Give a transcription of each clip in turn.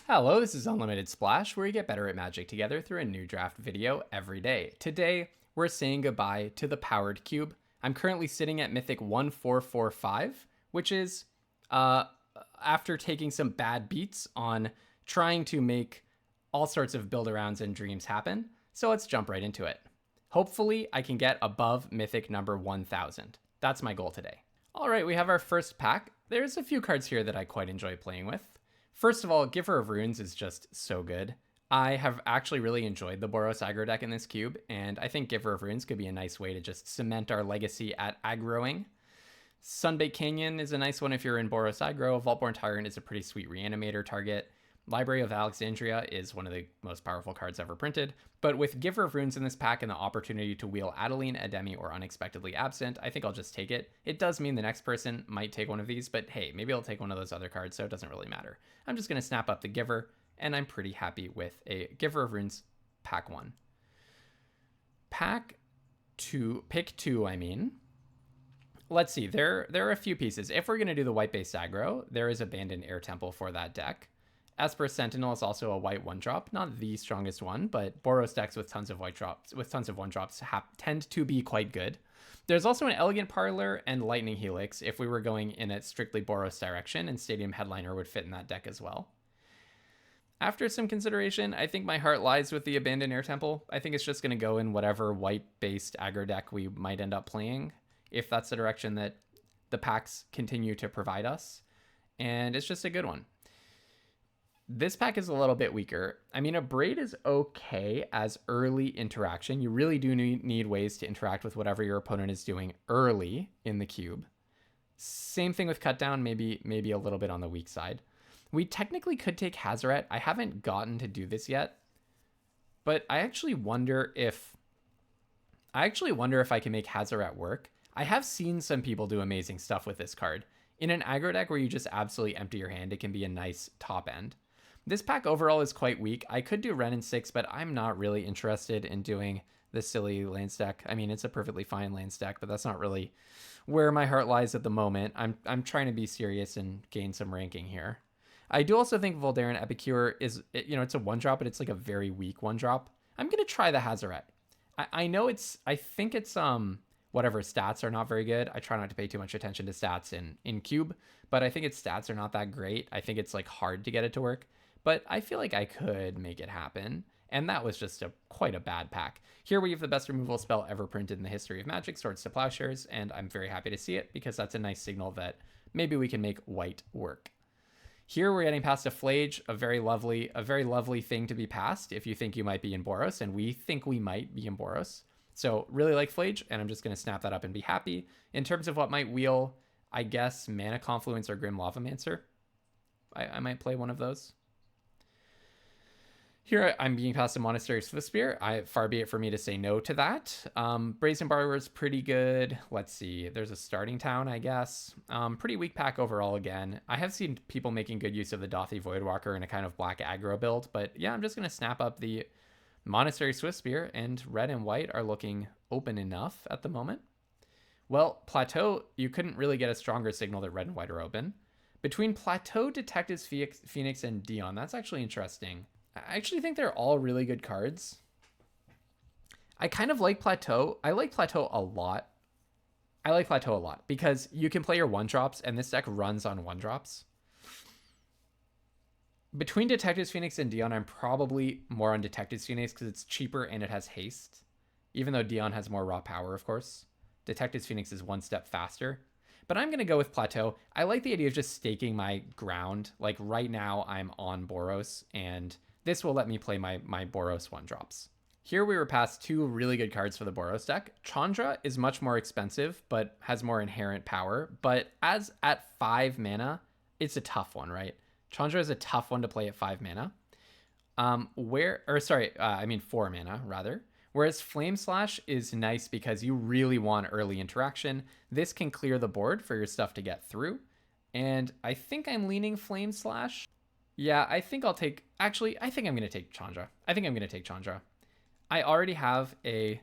Hello, this is Unlimited Splash, where we get better at Magic together through a new draft video every day. Today, we're saying goodbye to the Powered Cube. I'm currently sitting at Mythic 1445, which is after taking some bad beats on trying to make all sorts of build-arounds and dreams happen. So let's jump right into it. Hopefully, I can get above Mythic number 1000. That's my goal today. All right, we have our first pack. There's a few cards here that I quite enjoy playing with. First of all, Giver of Runes is just so good. I have actually really enjoyed the Boros aggro deck in this cube, and I think Giver of Runes could be a nice way to just cement our legacy at aggroing. Sunbaked Canyon is a nice one if you're in Boros aggro. Vaultborn Tyrant is a pretty sweet reanimator target. Library of Alexandria is one of the most powerful cards ever printed, but with Giver of Runes in this pack and the opportunity to wheel Adeline, Ademi, or Unexpectedly Absent, I think I'll just take it. It does mean the next person might take one of these, but hey, maybe I'll take one of those other cards, so it doesn't really matter. I'm just going to snap up the Giver, and I'm pretty happy with a Giver of Runes pack 1. Pack 2, pick 2, I mean. Let's see, there are a few pieces. If we're going to do the white-based aggro, there is Abandoned Air Temple for that deck. Esper Sentinel is also a white 1-drop, not the strongest one, but Boros decks with tons of white drops, with tons of 1-drops tend to be quite good. There's also an Elegant Parlor and Lightning Helix if we were going in a strictly Boros direction, and Stadium Headliner would fit in that deck as well. After some consideration, I think my heart lies with the Abandoned Air Temple. I think it's just going to go in whatever white-based aggro deck we might end up playing, if that's the direction that the packs continue to provide us, and it's just a good one. This pack is a little bit weaker. I mean, a Braid is okay as early interaction. You really do need ways to interact with whatever your opponent is doing early in the cube. Same thing with Cut Down, maybe a little bit on the weak side. We technically could take Hazoret. I haven't gotten to do this yet, but I actually wonder if I can make Hazoret work. I have seen some people do amazing stuff with this card. In an aggro deck where you just absolutely empty your hand, it can be a nice top end. This pack overall is quite weak. I could do Wrenn and 6, but I'm not really interested in doing the silly land stack. I mean, it's a perfectly fine land stack, but that's not really where my heart lies at the moment. I'm trying to be serious and gain some ranking here. I do also think Voldaren Epicure is, it's a 1-drop, but it's like a very weak 1-drop. I'm going to try the Hazoret. I think it's whatever stats are not very good. I try not to pay too much attention to stats in Cube, but I think its stats are not that great. I think it's like hard to get it to work. But I feel like I could make it happen, and that was just quite a bad pack. Here we have the best removal spell ever printed in the history of Magic, Swords to Plowshares, and I'm very happy to see it because that's a nice signal that maybe we can make white work. Here we're getting past a Flage, a very lovely thing to be passed if you think you might be in Boros, and we think we might be in Boros. So really like Flage, and I'm just going to snap that up and be happy. In terms of what might wheel, I guess Mana Confluence or Grim Lavamancer. I might play one of those. Here I'm being passed a Monastery Swiftspear. Far be it for me to say no to that. Brazen Borrower is pretty good. Let's see. There's a Starting Town, I guess. Pretty weak pack overall again. I have seen people making good use of the Dothy Voidwalker in a kind of black aggro build, but yeah, I'm just going to snap up the Monastery Swiftspear, and red and white are looking open enough at the moment. Well, Plateau, you couldn't really get a stronger signal that red and white are open. Between Plateau, Detectives Phoenix, and Dion, that's actually interesting. I actually think they're all really good cards. I kind of like Plateau. I like Plateau a lot. Because you can play your 1-drops, and this deck runs on 1-drops. Between Detectives Phoenix and Dion, I'm probably more on Detectives Phoenix because it's cheaper and it has haste. Even though Dion has more raw power, of course. Detectives Phoenix is 1 step faster. But I'm going to go with Plateau. I like the idea of just staking my ground. Like right now, I'm on Boros, and this will let me play my Boros 1-drops. Here we were past 2 really good cards for the Boros deck. Chandra is much more expensive, but has more inherent power. But as at 5 mana, it's a tough one, right? Chandra is a tough one to play at 5 mana. 4 mana, rather. Whereas Flame Slash is nice because you really want early interaction. This can clear the board for your stuff to get through. And I think I'm leaning Flame Slash. Yeah, I think I'm going to take Chandra. I already have a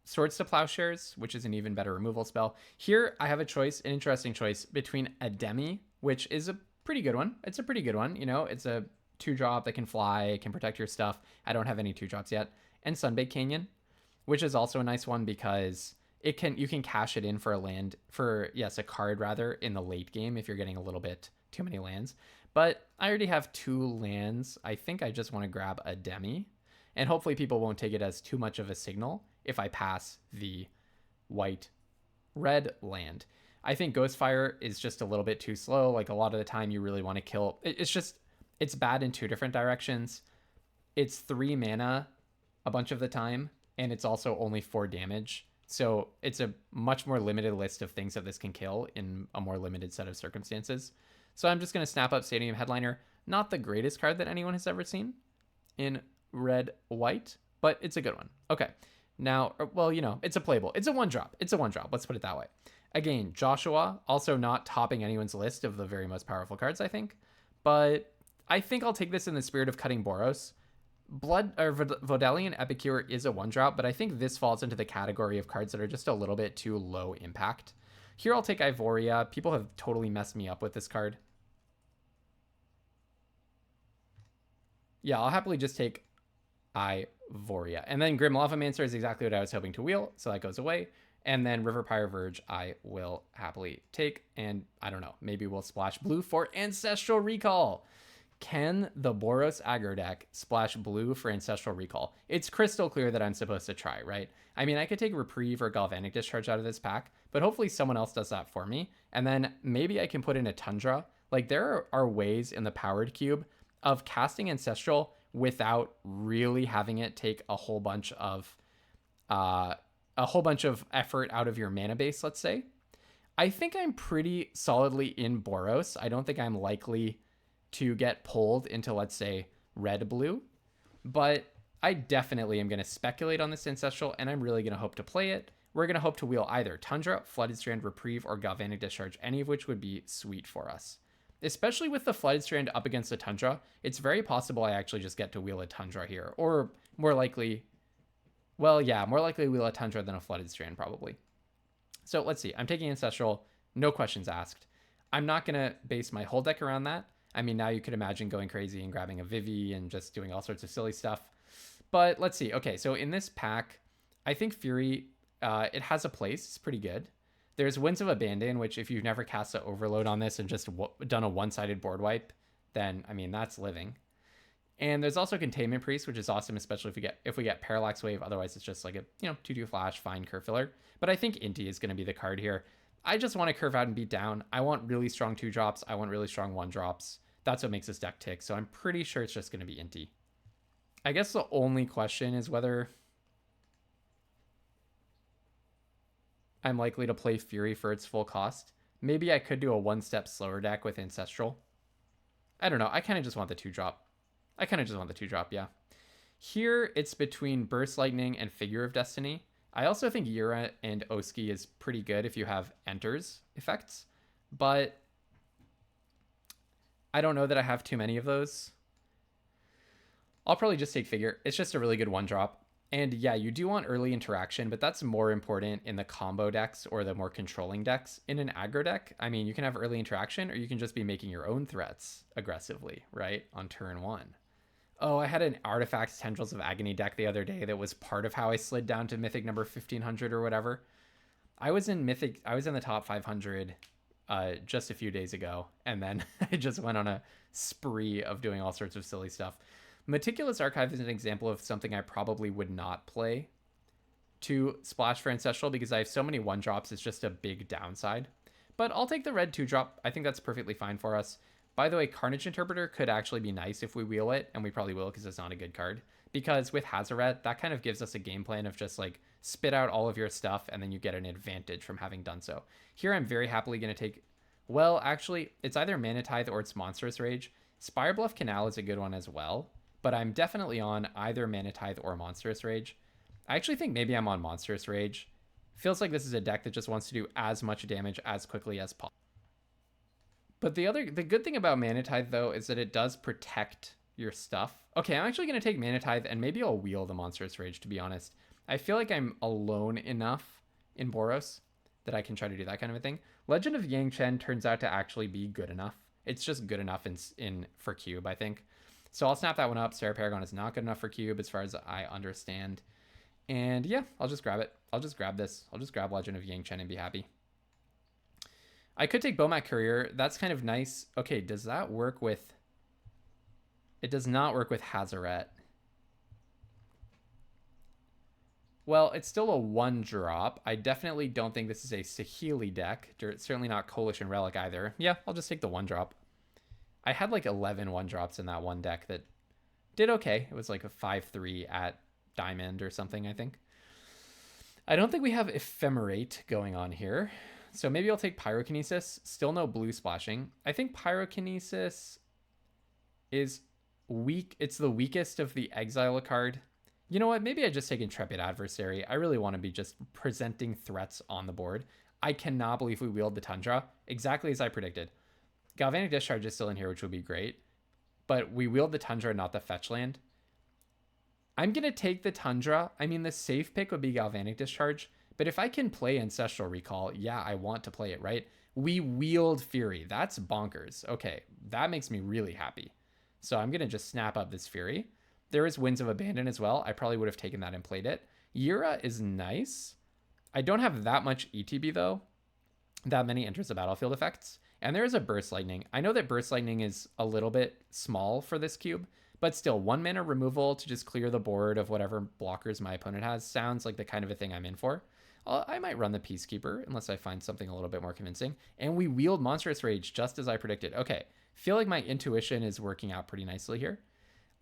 Swords to Plowshares, which is an even better removal spell. Here I have an interesting choice between Ademi, which is a pretty good one. It's a pretty good one. You know, it's a 2-drop that can fly, can protect your stuff. I don't have any 2-drops yet. And Sunbaked Canyon, which is also a nice one because you can cash it in for a card rather in the late game if you're getting a little bit too many lands. But I already have 2 lands. I think I just want to grab a Demi, and hopefully people won't take it as too much of a signal if I pass the white-red land. I think Ghostfire is just a little bit too slow. Like, a lot of the time you really want to kill. It's bad in 2 different directions. It's 3 mana a bunch of the time, and it's also only 4 damage. So it's a much more limited list of things that this can kill in a more limited set of circumstances. So I'm just going to snap up Stadium Headliner. Not the greatest card that anyone has ever seen in red-white, but it's a good one. Okay. Now, well, you know, it's a playable. It's a 1-drop. It's a 1-drop. Let's put it that way. Again, Joshua, also not topping anyone's list of the very most powerful cards, I think. But I think I'll take this in the spirit of cutting Boros. Vodalian Epicure is a 1-drop, but I think this falls into the category of cards that are just a little bit too low impact. Here I'll take Ivoria. People have totally messed me up with this card. Yeah, I'll happily just take Ivoria. And then Grim Lavamancer is exactly what I was hoping to wheel, so that goes away. And then River Pyre Verge I will happily take. And I don't know, maybe we'll splash blue for Ancestral Recall. Can the Boros aggro deck splash blue for Ancestral Recall? It's crystal clear that I'm supposed to try, right? I mean, I could take Reprieve or Galvanic Discharge out of this pack, but hopefully someone else does that for me. And then maybe I can put in a Tundra. Like, there are ways in the Powered Cube of casting Ancestral without really having it take a whole bunch of effort out of your mana base, let's say. I think I'm pretty solidly in Boros. I don't think I'm likely to get pulled into, let's say, red-blue, but I definitely am going to speculate on this Ancestral, and I'm really going to hope to play it. We're going to hope to wheel either Tundra, Flooded Strand, Reprieve, or Galvanic Discharge, any of which would be sweet for us. Especially with the Flooded Strand up against the Tundra, it's very possible I actually just get to wheel a Tundra here, or more likely, well, yeah, more likely wheel a Tundra than a Flooded Strand, probably. So let's see. I'm taking Ancestral, no questions asked. I'm not going to base my whole deck around that. I mean, now you could imagine going crazy and grabbing a Vivi and just doing all sorts of silly stuff. But let's see. Okay, so in this pack, I think Fury, it has a place. It's pretty good. There's Winds of Abandon, which if you've never cast an Overload on this and just done a one-sided board wipe, then, I mean, that's living. And there's also Containment Priest, which is awesome, especially if we get Parallax Wave. Otherwise, it's just like a, 2-2 flash, fine curve filler. But I think Inti is going to be the card here. I just want to curve out and beat down. I want really strong 2-drops. I want really strong 1-drops. That's what makes this deck tick. So I'm pretty sure it's just going to be Inti. I guess the only question is whether I'm likely to play Fury for its full cost. Maybe I could do a 1-step slower deck with Ancestral. I don't know. I kind of just want the 2-drop. Yeah. Here, it's between Burst Lightning and Figure of Destiny. I also think Yura and Oski is pretty good if you have Enters effects, but I don't know that I have too many of those. I'll probably just take Figure. It's just a really good 1-drop. And yeah, you do want early interaction, but that's more important in the combo decks or the more controlling decks. In an aggro deck, I mean, you can have early interaction or you can just be making your own threats aggressively, right? On turn 1. Oh, I had an Artifacts Tendrils of Agony deck the other day that was part of how I slid down to Mythic number 1500 or whatever. I was in the top 500 just a few days ago, and then I just went on a spree of doing all sorts of silly stuff. Meticulous Archive is an example of something I probably would not play to splash for Ancestral because I have so many 1-drops, it's just a big downside. But I'll take the red 2-drop. I think that's perfectly fine for us. By the way, Carnage Interpreter could actually be nice if we wheel it, and we probably will because it's not a good card. Because with Hazaret, that kind of gives us a game plan of just like spit out all of your stuff and then you get an advantage from having done so. Here I'm very happily going to take, well, actually, it's either Mana Tithe or it's Monstrous Rage. Spirebluff Canal is a good one as well, but I'm definitely on either Mana Tithe or Monstrous Rage. I actually think maybe I'm on Monstrous Rage. Feels like this is a deck that just wants to do as much damage as quickly as possible. But the good thing about Mana Tithe, though, is that it does protect your stuff. Okay, I'm actually going to take Mana Tithe, and maybe I'll wheel the Monstrous Rage, to be honest. I feel like I'm alone enough in Boros that I can try to do that kind of a thing. Legend of Yang Chen turns out to actually be good enough. It's just good enough in for cube, I think. So I'll snap that one up. Sarah Paragon is not good enough for cube as far as I understand. And yeah, I'll just grab it. I'll just grab this. I'll just grab Legend of Yang Chen and be happy. I could take Bomat Courier. That's kind of nice. Okay, does that work with... It does not work with Hazaret. Well, it's still a 1-drop. I definitely don't think this is a Saheeli deck. It's certainly not Coalition Relic either. Yeah, I'll just take the 1-drop. I had like 11 1-drops in that one deck that did okay. It was like a 5-3 at Diamond or something, I think. I don't think we have Ephemerate going on here. So maybe I'll take Pyrokinesis. Still no blue splashing. I think Pyrokinesis is weak. It's the weakest of the Exile card. You know what? Maybe I just take Intrepid Adversary. I really want to be just presenting threats on the board. I cannot believe we wheeled the Tundra. Exactly as I predicted. Galvanic Discharge is still in here, which would be great. But we wheeled the Tundra, not the fetch land. I'm going to take the Tundra. I mean, the safe pick would be Galvanic Discharge. But if I can play Ancestral Recall, yeah, I want to play it, right? We wheeled Fury. That's bonkers. Okay, that makes me really happy. So I'm going to just snap up this Fury. There is Winds of Abandon as well. I probably would have taken that and played it. Yura is nice. I don't have that much ETB, though. That many enters the battlefield effects. And there is a Burst Lightning. I know that Burst Lightning is a little bit small for this cube, but still, 1 mana removal to just clear the board of whatever blockers my opponent has sounds like the kind of a thing I'm in for. I might run the Peacekeeper unless I find something a little bit more convincing. And we wield Monstrous Rage just as I predicted. Okay, feel like my intuition is working out pretty nicely here.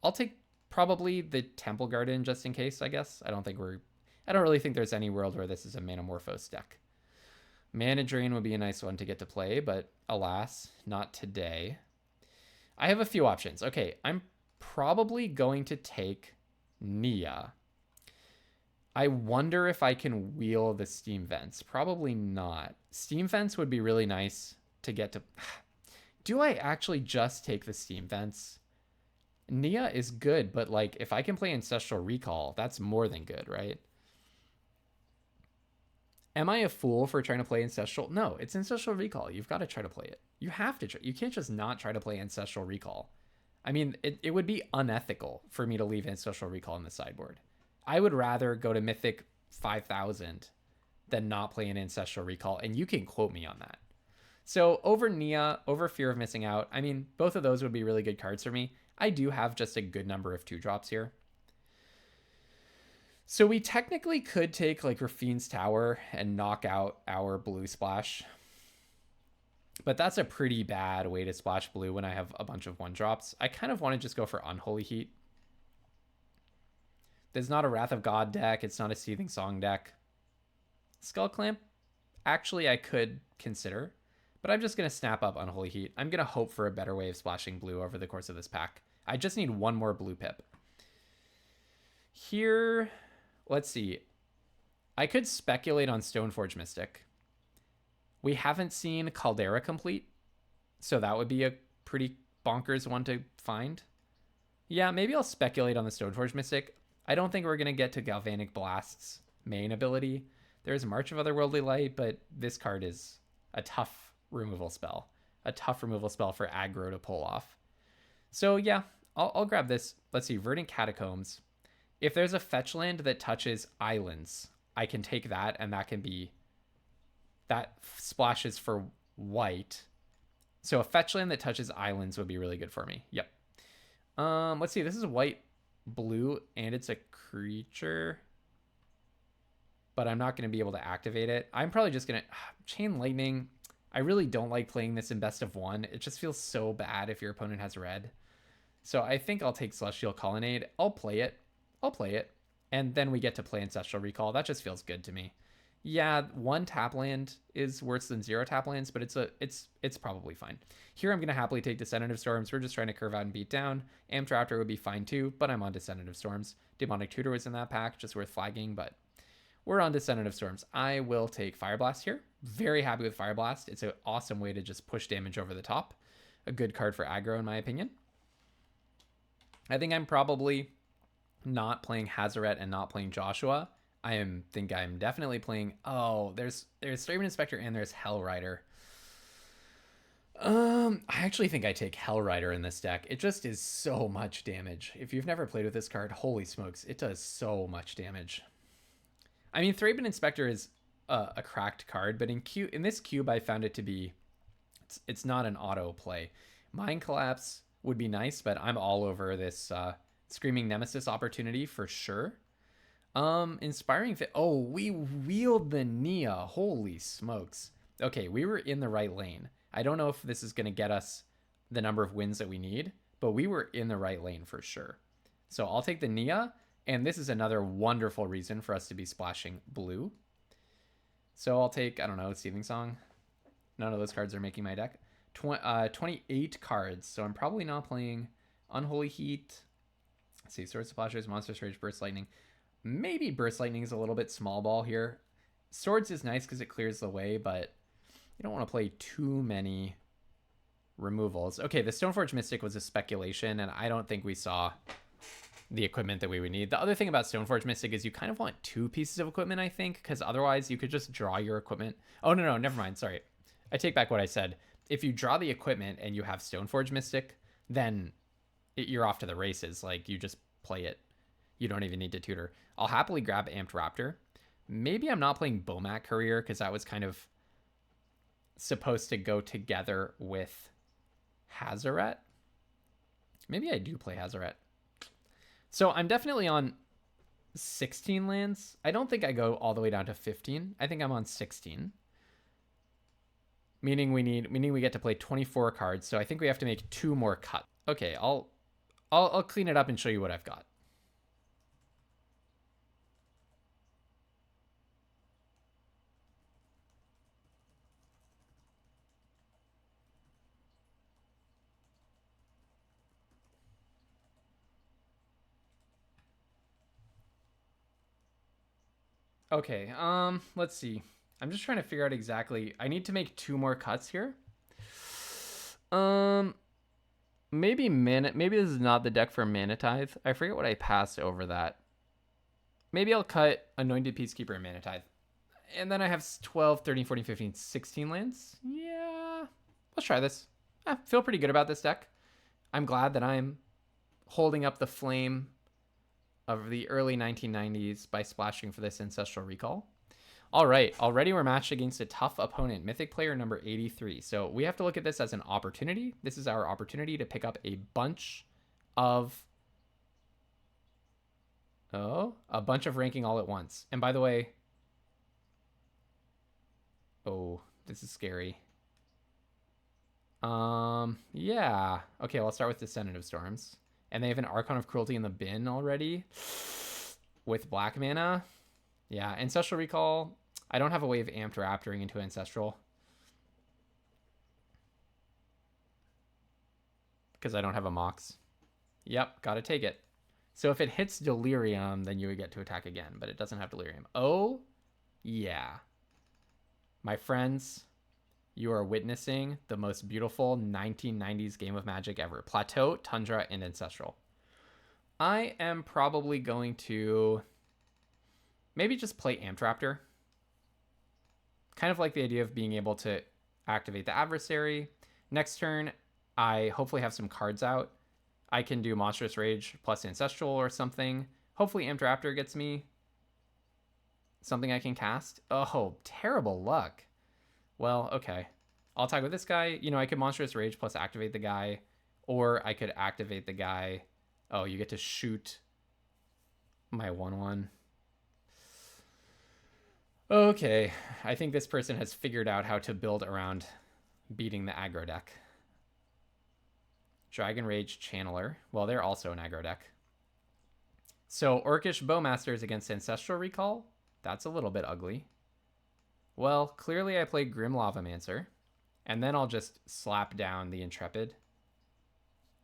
I'll take probably the Temple Garden just in case, I guess. I don't really think there's any world where this is a Manamorphose deck. Mana Drain would be a nice one to get to play, but alas, not today. I have a few options. Okay, I'm probably going to take Nia. I wonder if I can wheel the Steam Vents. Probably not. Steam Vents would be really nice to get to... Do I actually just take the Steam Vents? Nia is good, but like if I can play Ancestral Recall, that's more than good, right? Am I a fool for trying to play Ancestral? No, it's Ancestral Recall. You've got to try to play it. You have to try. You can't just not try to play Ancestral Recall. I mean, it would be unethical for me to leave Ancestral Recall in the sideboard. I would rather go to Mythic 5000 than not play an Ancestral Recall, and you can quote me on that. So over Nia, over Fear of Missing Out, I mean, both of those would be really good cards for me. I do have just a good number of 2-drops here. So we technically could take like Rafine's Tower and knock out our blue splash. But that's a pretty bad way to splash blue when I have a bunch of 1-drops. I kind of want to just go for Unholy Heat. There's not a Wrath of God deck. It's not a Seething Song deck. Skull Clamp, actually I could consider. But I'm just going to snap up Unholy Heat. I'm going to hope for a better way of splashing blue over the course of this pack. I just need one more blue pip. Here, let's see. I could speculate on Stoneforge Mystic. We haven't seen Caldera Complete, so that would be a pretty bonkers one to find. Yeah, maybe I'll speculate on the Stoneforge Mystic. I don't think we're going to get to Galvanic Blast's main ability. There's March of Otherworldly Light, but this card is a tough removal spell. A tough removal spell for aggro to pull off. So yeah, I'll grab this. Let's see, Verdant Catacombs. If there's a fetch land that touches islands, I can take that, and that can be... That splashes for white. So a fetch land that touches islands would be really good for me. Yep. Let's see, this is white, blue, and it's a creature. But I'm not going to be able to activate it. I'm probably just going to... Chain Lightning... I really don't like playing this in best of 1. It just feels so bad if your opponent has red. So I think I'll take Celestial Colonnade. I'll play it. And then we get to play Ancestral Recall. That just feels good to me. Yeah, 1 tap land is worse than 0 tap lands, but it's probably fine. Here I'm going to happily take Descendant of Storms. We're just trying to curve out and beat down. Amped Raptor would be fine too, but I'm on Descendant of Storms. Demonic Tutor was in that pack, just worth flagging, but we're on Descendant of Storms. I will take Fire Blast here. Very happy with Fire Blast. It's an awesome way to just push damage over the top. A good card for aggro, in my opinion. I think I'm probably not playing Hazaret and not playing Joshua. I think I'm definitely playing... Oh, there's Straven Inspector and there's Hellrider. I actually think I take Hellrider in this deck. It just is so much damage. If you've never played with this card, holy smokes, it does so much damage. I mean, Thraben Inspector is a cracked card, but in this cube, I found it to be, it's not an auto play. Mind Collapse would be nice, but I'm all over this Screaming Nemesis opportunity for sure. Inspiring Fit. Oh, we wield the Nia. Holy smokes. Okay, we were in the right lane. I don't know if this is going to get us the number of wins that we need, but we were in the right lane for sure. So I'll take the Nia, and this is another wonderful reason for us to be splashing blue. So I'll take, I don't know, Seething Song. None of those cards are making my deck. 28 cards, so I'm probably not playing Unholy Heat. Let's see, Sword Splashers, Monstrous Rage, Burst Lightning. Maybe Burst Lightning is a little bit small ball here. Swords is nice because it clears the way, but you don't want to play too many removals. Okay, the Stoneforge Mystic was a speculation, and I don't think we saw the equipment that we would need. The other thing about Stoneforge Mystic is you kind of want 2 pieces of equipment, I think, because otherwise you could just draw your equipment. Oh, no, never mind. Sorry. I take back what I said. If you draw the equipment and you have Stoneforge Mystic, then you're off to the races. Like, you just play it. You don't even need to tutor. I'll happily grab Amped Raptor. Maybe I'm not playing Bomat Career because that was kind of supposed to go together with Hazaret. Maybe I do play Hazaret. So I'm definitely on 16 lands. I don't think I go all the way down to 15. I think I'm on 16. Meaning we get to play 24 cards. So I think we have to make 2 more cuts. Okay, I'll clean it up and show you what I've got. Okay, let's see. I'm just trying to figure out exactly. I need to make 2 more cuts here. Maybe this is not the deck for Mana Tithe. I forget what I passed over that. Maybe I'll cut Anointed Peacekeeper and Mana Tithe. And then I have 12, 13, 14, 15, 16 lands. Yeah, let's try this. I feel pretty good about this deck. I'm glad that I'm holding up the flame of the early 1990s by splashing for this Ancestral Recall. All right, already we're matched against a tough opponent, Mythic player number 83. So we have to look at this as an opportunity. This is our opportunity to pick up a bunch of ranking all at once. And by the way, oh, this is scary. Yeah. Okay, well, I'll start with Descendant of Storms. And they have an Archon of Cruelty in the bin already with black mana. Yeah, Ancestral Recall. I don't have a way of Amped Raptoring into Ancestral because I don't have a Mox. Yep, gotta take it. So if it hits Delirium, then you would get to attack again, but it doesn't have Delirium. Oh, yeah. My friends, you are witnessing the most beautiful 1990s game of Magic ever. Plateau, Tundra, and Ancestral. I am probably going to maybe just play Amped Raptor. Kind of like the idea of being able to activate the adversary. Next turn, I hopefully have some cards out. I can do Monstrous Rage plus Ancestral or something. Hopefully Amped Raptor gets me something I can cast. Oh, terrible luck. Well, okay. I'll attack with this guy. You know, I could Monstrous Rage plus activate the guy. Or I could activate the guy. Oh, you get to shoot my 1/1. Okay, I think this person has figured out how to build around beating the aggro deck. Dragon Rage Channeler. Well, they're also an aggro deck. So Orcish Bowmasters against Ancestral Recall. That's a little bit ugly. Well, clearly I play Grim Lavamancer. And then I'll just slap down the Intrepid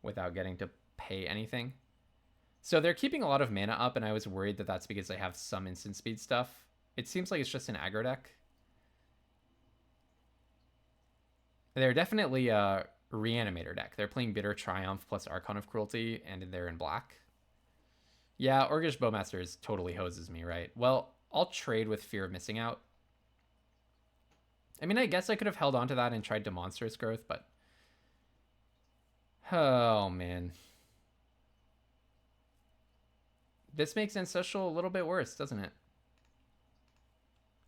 without getting to pay anything. So they're keeping a lot of mana up, and I was worried that that's because they have some instant speed stuff. It seems like it's just an aggro deck. They're definitely a Reanimator deck. They're playing Bitter Triumph plus Archon of Cruelty, and they're in black. Yeah, Orcish Bowmasters totally hoses me, right? Well, I'll trade with Fear of Missing Out. I mean, I guess I could have held on to that and tried to Monstrous Growth, but Oh, man. This makes Ancestral a little bit worse, doesn't it?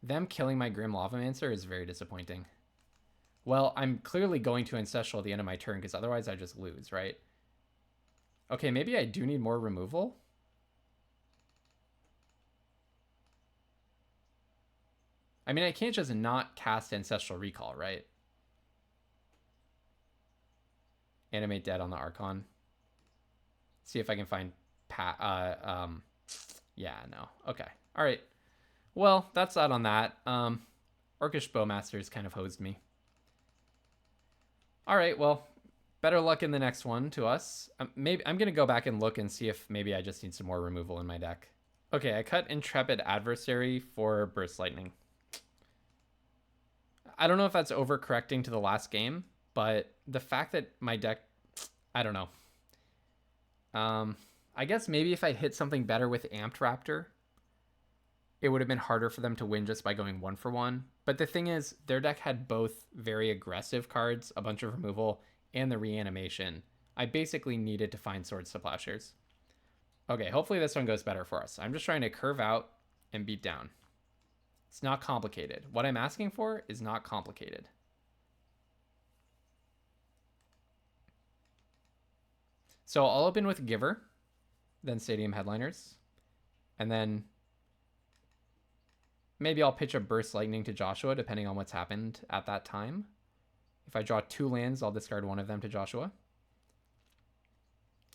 Them killing my Grim Lavamancer is very disappointing. Well, I'm clearly going to Ancestral at the end of my turn because otherwise I just lose, right? Okay, maybe I do need more removal. I mean, I can't just not cast Ancestral Recall, right? Animate Dead on the Archon. See if I can find yeah, no. Okay. All right. Well, that's that on that. Orcish Bowmasters kind of hosed me. All right, well, better luck in the next one to us. Maybe I'm going to go back and look and see if maybe I just need some more removal in my deck. Okay, I cut Intrepid Adversary for Burst Lightning. I don't know if that's overcorrecting to the last game, but the fact that my deck, I don't know. I guess maybe if I'd hit something better with Amped Raptor, it would have been harder for them to win just by going 1-for-1. But the thing is, their deck had both very aggressive cards, a bunch of removal, and the reanimation. I basically needed to find Swords to Plowshares. Okay, hopefully this one goes better for us. I'm just trying to curve out and beat down. It's not complicated. What I'm asking for is not complicated. So I'll open with Giver, then Stadium Headliners, and then maybe I'll pitch a Burst Lightning to Joshua, depending on what's happened at that time. If I draw 2 lands, I'll discard one of them to Joshua.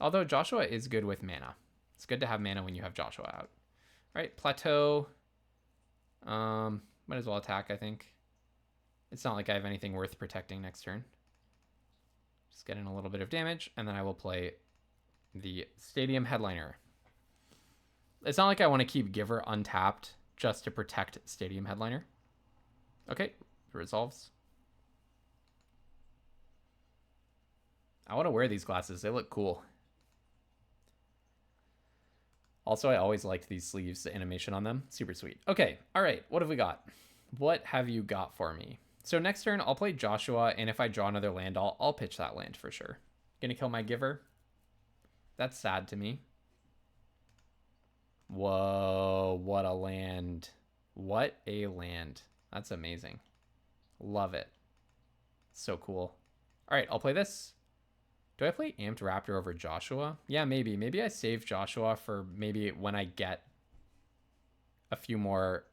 Although Joshua is good with mana. It's good to have mana when you have Joshua out. All right, Plateau. Might as well attack, I think. It's not like I have anything worth protecting next turn. Just get in a little bit of damage, and then I will play the Stadium Headliner. It's not like I want to keep Giver untapped just to protect Stadium Headliner. Okay, it resolves. I want to wear these glasses. They look cool. Also, I always liked these sleeves, the animation on them. Super sweet. Okay, all right. What have we got? What have you got for me? So next turn, I'll play Joshua, and if I draw another land, I'll pitch that land for sure. Gonna kill my Giver. That's sad to me. Whoa, what a land. What a land. That's amazing. Love it. So cool. All right, I'll play this. Do I play Amped Raptor over Joshua? Yeah, maybe. Maybe I save Joshua for maybe when I get a few more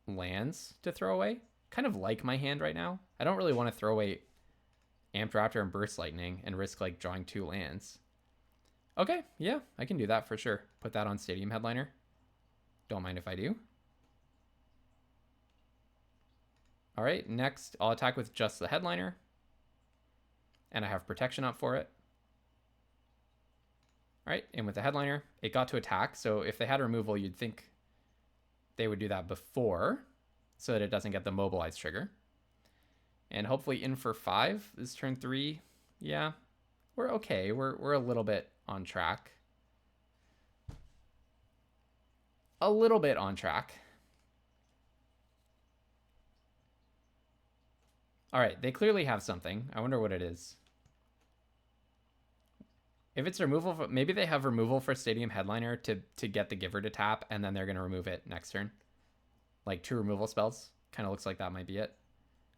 lands to throw away. Kind of like my hand right now. I don't really want to throw away Amped Raptor and Burst Lightning and risk like drawing 2 lands. Okay, yeah, I can do that for sure. Put that on Stadium Headliner. Don't mind if I do. All right, next I'll attack with just the Headliner. And I have protection up for it. All right, and with the Headliner, it got to attack. So if they had removal, you'd think they would do that before so that it doesn't get the mobilize trigger. And hopefully in for 5 is turn 3. Yeah, we're okay. We're a little bit on track. A little bit on track. All right, they clearly have something. I wonder what it is. If it's removal, maybe they have removal for Stadium Headliner to get the Giver to tap, and then they're going to remove it next turn. Like 2 removal spells. Kind of looks like that might be it.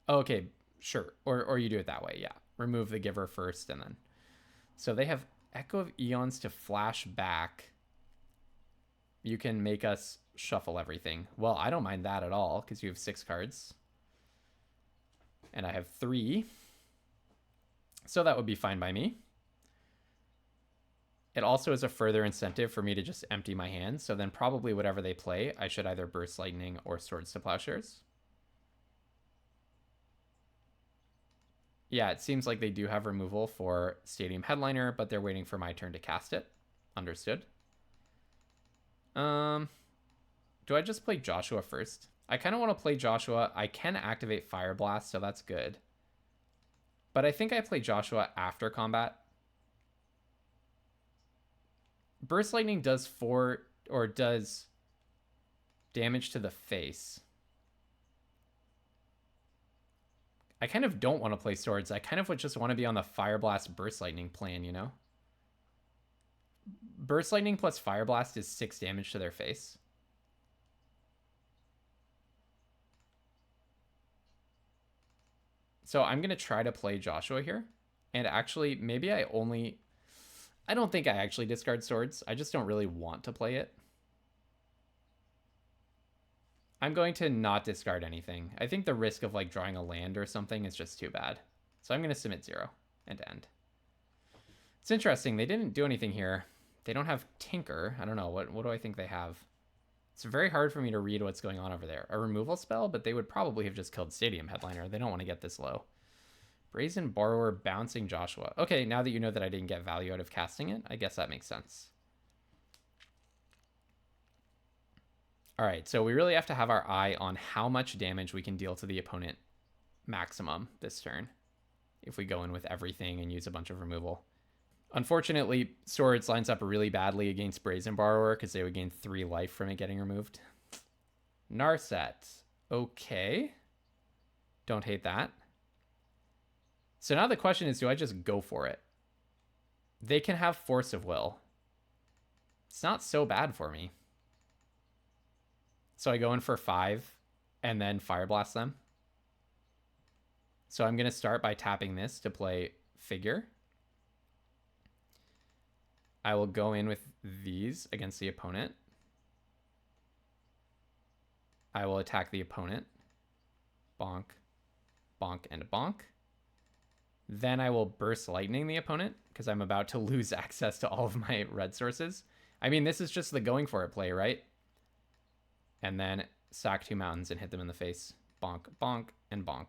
Oh, okay, sure. Or you do it that way, yeah. Remove the Giver first, and then... So they have Echo of Eons to flash back. You can make us shuffle everything. Well, I don't mind that at all, because you have 6 cards. And I have 3. So that would be fine by me. It also is a further incentive for me to just empty my hand. So then probably whatever they play, I should either Burst Lightning or Swords to Plowshares. Yeah, it seems like they do have removal for Stadium Headliner, but they're waiting for my turn to cast it. Understood. Do I just play Joshua first? I kind of want to play Joshua. I can activate Fire Blast, so that's good. But I think I play Joshua after combat. Burst Lightning does 4 or does damage to the face. I kind of don't want to play swords. I kind of would just want to be on the Fire Blast Burst Lightning plan, you know? Burst Lightning plus Fire Blast is 6 damage to their face. So I'm going to try to play Joshua here. And actually, maybe I don't think I actually discard swords. I just don't really want to play it. I'm going to not discard anything. I think the risk of like drawing a land or something is just too bad. So I'm going to submit 0 and end. It's interesting. They didn't do anything here. They don't have Tinker. I don't know. What do I think they have? It's very hard for me to read what's going on over there. A removal spell, but they would probably have just killed Stadium Headliner. They don't want to get this low. Brazen Borrower bouncing Joshua. Okay, now that you know that I didn't get value out of casting it, I guess that makes sense. All right, so we really have to have our eye on how much damage we can deal to the opponent maximum this turn if we go in with everything and use a bunch of removal. Unfortunately, Swords lines up really badly against Brazen Borrower because they would gain 3 life from it getting removed. Narset. Okay. Don't hate that. So now the question is, do I just go for it? They can have Force of Will. It's not so bad for me. So I go in for 5 and then Fire Blast them. So I'm going to start by tapping this to play Figure. I will go in with these against the opponent. I will attack the opponent. Bonk, bonk, and bonk. Then I will Burst Lightning the opponent because I'm about to lose access to all of my red sources. I mean, this is just the going for it play, right? And then sack 2 mountains and hit them in the face. Bonk, bonk, and bonk.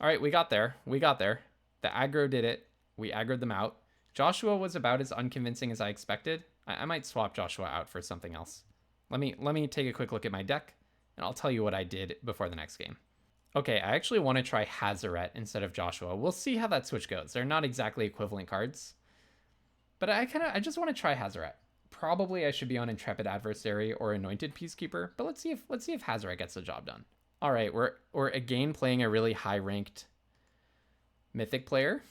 All right, we got there. We got there. The aggro did it. We aggroed them out. Joshua was about as unconvincing as I expected. I might swap Joshua out for something else. Let me take a quick look at my deck, and I'll tell you what I did before the next game. Okay, I actually want to try Hazaret instead of Joshua. We'll see how that switch goes. They're not exactly equivalent cards, but I just want to try Hazaret. Probably I should be on Intrepid Adversary or Anointed Peacekeeper, but let's see if Hazaret gets the job done. All right, we're again playing a really high-ranked Mythic player.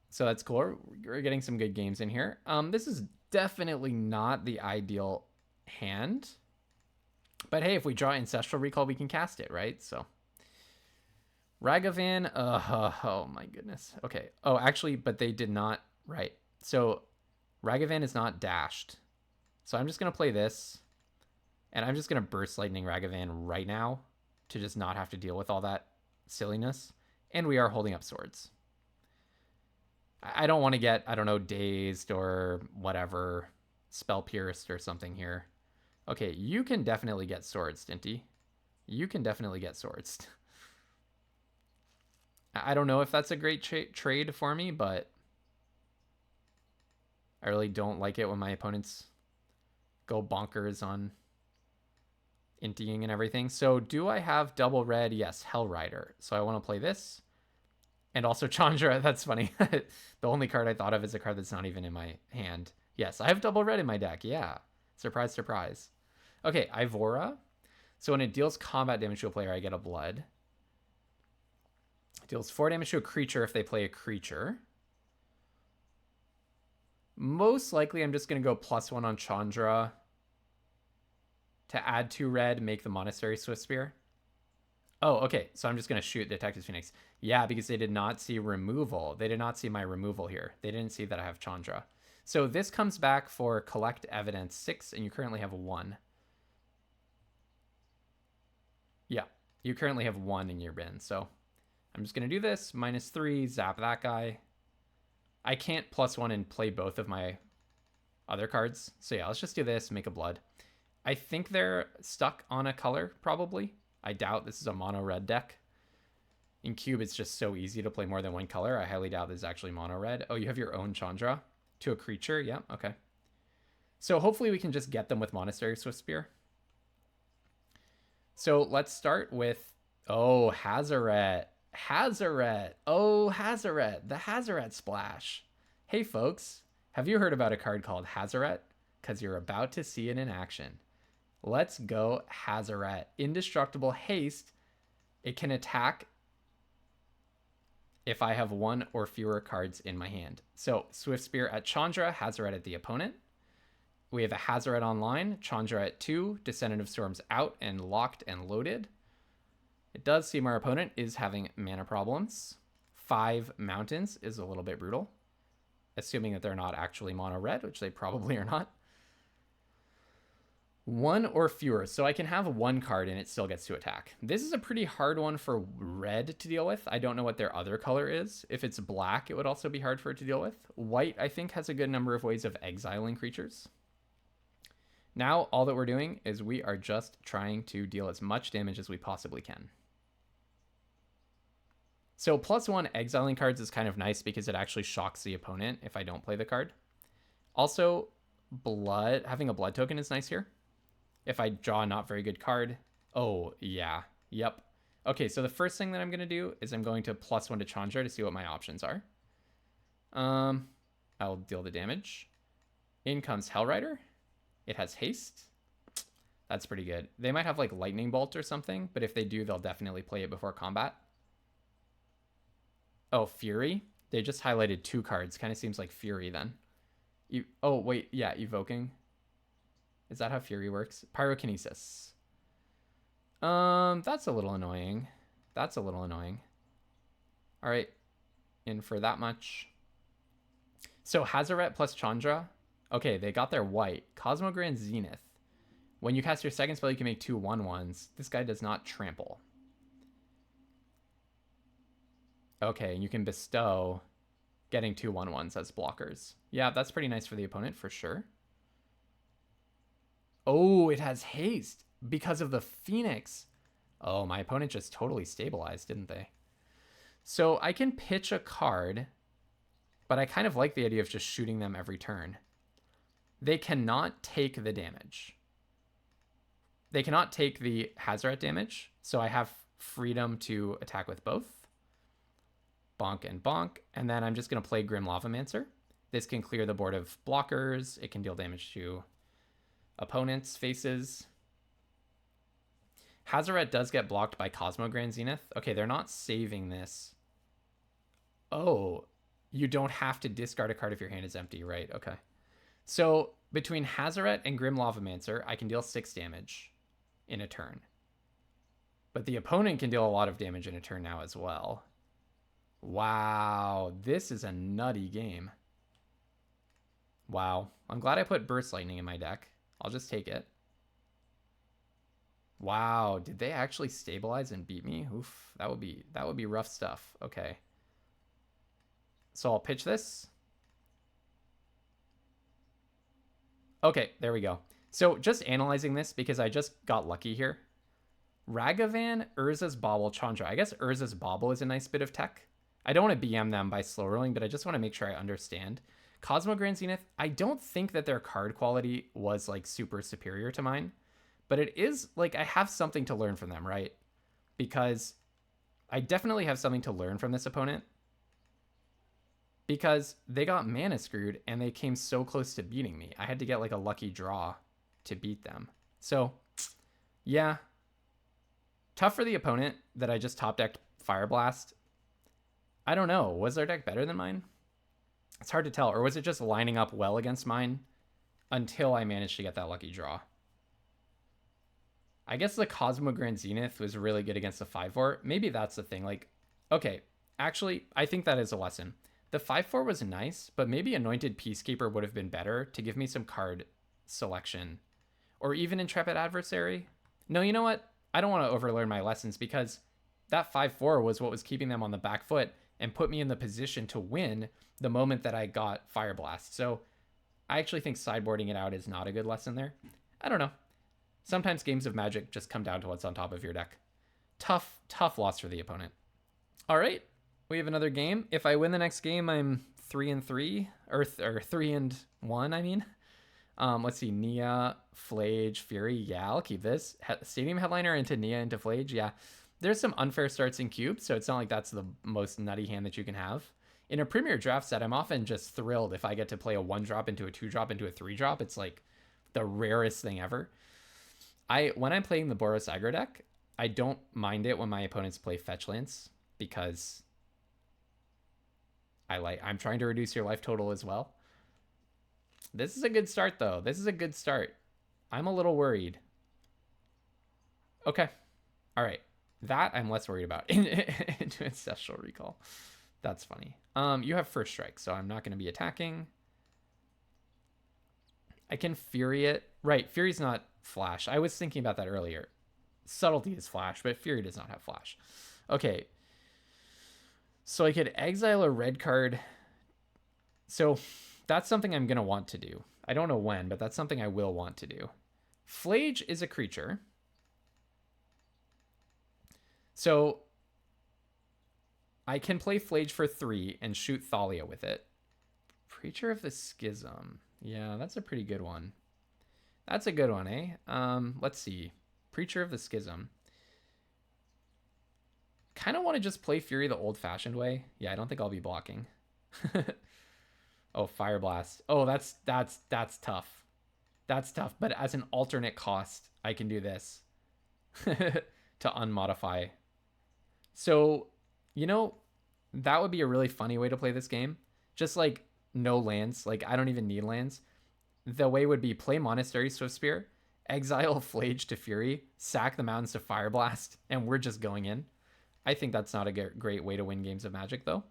So that's cool. We're getting some good games in here. This is definitely not the ideal hand. But hey, if we draw Ancestral Recall, we can cast it, right? So Ragavan, oh my goodness. Okay. Oh, actually, but they did not, right. So Ragavan is not dashed. So I'm just going to play this. And I'm just going to Burst Lightning Ragavan right now to just not have to deal with all that silliness. And we are holding up swords. I don't want to get, I don't know, dazed or whatever, spell pierced or something here. Okay, you can definitely get swords, Stinty. You can definitely get swords. I don't know if that's a great trade for me, but I really don't like it when my opponents go bonkers on inting and everything. So do I have double red? Yes, Hellrider. So I want to play this. And also Chandra, that's funny. The only card I thought of is a card that's not even in my hand. Yes, I have double red in my deck. Yeah. Surprise, surprise. Okay, Ivora. So when it deals combat damage to a player, I get a blood. It deals 4 damage to a creature if they play a creature. Most likely, I'm just going to go +1 on Chandra to add 2 red, make the Monastery Swiftspear. Oh, okay. So I'm just going to shoot Detective Phoenix. Yeah, because they did not see removal. They did not see my removal here. They didn't see that I have Chandra. So this comes back for Collect Evidence 6, and you currently have 1. Yeah, you currently have 1 in your bin. So I'm just going to do this. -3, zap that guy. I can't +1 and play both of my other cards. So yeah, let's just do this, make a blood. I think they're stuck on a color, probably. I doubt this is a mono red deck. In Cube, it's just so easy to play more than 1 color. I highly doubt this is actually mono red. Oh, you have your own Chandra to a creature. Yeah, okay. So hopefully we can just get them with Monastery Swiftspear. So let's start with, oh, Hazaret. Hazaret. Oh, Hazaret. The Hazaret splash. Hey, folks. Have you heard about a card called Hazaret? Because you're about to see it in action. Let's go Hazaret. Indestructible haste It can attack if I have one or fewer cards in my hand. So Swift Spear at Chandra, Hazoret at the opponent. We have a Hazoret online, Chandra at 2, Descendant of Storms out and locked and loaded. It does seem our opponent is having mana problems. 5 mountains is a little bit brutal, assuming that they're not actually mono red, which they probably are not. 1 or fewer, so I can have 1 card and it still gets to attack. This is a pretty hard one for red to deal with. I don't know what their other color is. If it's black, it would also be hard for it to deal with. White, I think, has a good number of ways of exiling creatures. Now, all that we're doing is we are just trying to deal as much damage as we possibly can. So +1 exiling cards is kind of nice because it actually shocks the opponent if I don't play the card. Also, having a blood token is nice here. If I draw a not very good card. Oh, yeah. Yep. Okay, so the first thing that I'm going to do is I'm going to +1 to Chandra to see what my options are. I'll deal the damage. In comes Hellrider. It has haste. That's pretty good. They might have like Lightning Bolt or something, but if they do, they'll definitely play it before combat. Oh, Fury. They just highlighted 2 cards. Kind of seems like Fury then. Oh, wait. Yeah, Evoking. Is that how Fury works? Pyrokinesis. That's a little annoying. That's a little annoying. All right. In for that much. So Hazoret plus Chandra. Okay, they got their white. Cosmogrand Zenith. When you cast your second spell, you can make 2 1/1s. This guy does not trample. Okay, and you can bestow getting 2 1/1s as blockers. Yeah, that's pretty nice for the opponent for sure. Oh, it has haste because of the Phoenix. Oh, my opponent just totally stabilized, didn't they? So I can pitch a card, but I kind of like the idea of just shooting them every turn. They cannot take the damage. They cannot take the Hazoret damage, so I have freedom to attack with both. Bonk and bonk, and then I'm just going to play Grim Lavamancer. This can clear the board of blockers. It can deal damage to opponents' faces. Hazoret does get blocked by Cosmogrand Zenith. Okay, they're not saving this. Oh, you don't have to discard a card if your hand is empty, right? Okay. So between Hazoret and Grim Lavamancer, I can deal 6 damage in a turn. But the opponent can deal a lot of damage in a turn now as well. Wow, this is a nutty game. Wow, I'm glad I put Burst Lightning in my deck. I'll just take it. Wow, did they actually stabilize and beat me? Oof, that would be rough stuff. Okay. So I'll pitch this. Okay, there we go. So just analyzing this because I just got lucky here. Ragavan, Urza's Bauble, Chandra. I guess Urza's Bauble is a nice bit of tech. I don't want to BM them by slow rolling, but I just want to make sure I understand. Cosmogrand Zenith, I don't think that their card quality was like super superior to mine, but it is like I have something to learn from them, right? Because I definitely have something to learn from this opponent because they got mana screwed and they came so close to beating me. I had to get like a lucky draw to beat them. So yeah, tough for the opponent that I just top decked Fire Blast. I don't know. Was their deck better than mine? It's hard to tell. Or was it just lining up well against mine until I managed to get that lucky draw? I guess the Cosmogrand Zenith was really good against the 5/4. Maybe that's the thing. Like, okay, actually, I think that is a lesson. The 5/4 was nice, but maybe Anointed Peacekeeper would have been better to give me some card selection. Or even Intrepid Adversary. No, you know what? I don't want to overlearn my lessons because that 5/4 was what was keeping them on the back foot and put me in the position to win the moment that I got Fire Blast. So I actually think sideboarding it out is not a good lesson there. I don't know. Sometimes games of Magic just come down to what's on top of your deck. Tough loss for the opponent. All right, we have another game. If I win the next game, I'm 3-3, or 3-1, I mean. Let's see, Nia, Flage, Fury. Yeah, I'll keep this. Stadium Headliner into Nia into Flage. Yeah, there's some unfair starts in Cube, so it's not like that's the most nutty hand that you can have. In a Premier Draft set, I'm often just thrilled if I get to play a 1-drop into a 2-drop into a 3-drop. It's like the rarest thing ever. When I'm playing the Boros aggro deck, I don't mind it when my opponents play fetch lands because I'm trying to reduce your life total as well. This is a good start, though. This is a good start. I'm a little worried. Okay. All right. That I'm less worried about into Ancestral Recall. That's funny. You have first strike, so I'm not going to be attacking. I can Fury it. Right, Fury's not flash. I was thinking about that earlier. Subtlety is flash, but Fury does not have flash. Okay. So I could exile a red card. So that's something I'm going to want to do. I don't know when, but that's something I will want to do. Flage is a creature. So I can play Flage for 3 and shoot Thalia with it. Preacher of the Schism. Yeah, that's a pretty good one. That's a good one, eh? Let's see. Preacher of the Schism. Kind of want to just play Fury the old-fashioned way. Yeah, I don't think I'll be blocking. Oh, Fire Blast. Oh, that's tough. That's tough. But as an alternate cost, I can do this to unmodify. So, you know, that would be a really funny way to play this game. Just like no lands. Like I don't even need lands. The way would be play Monastery Swiftspear, exile Flage to Fury, sack the mountains to Fire Blast, and we're just going in. I think that's not a great way to win games of Magic, though.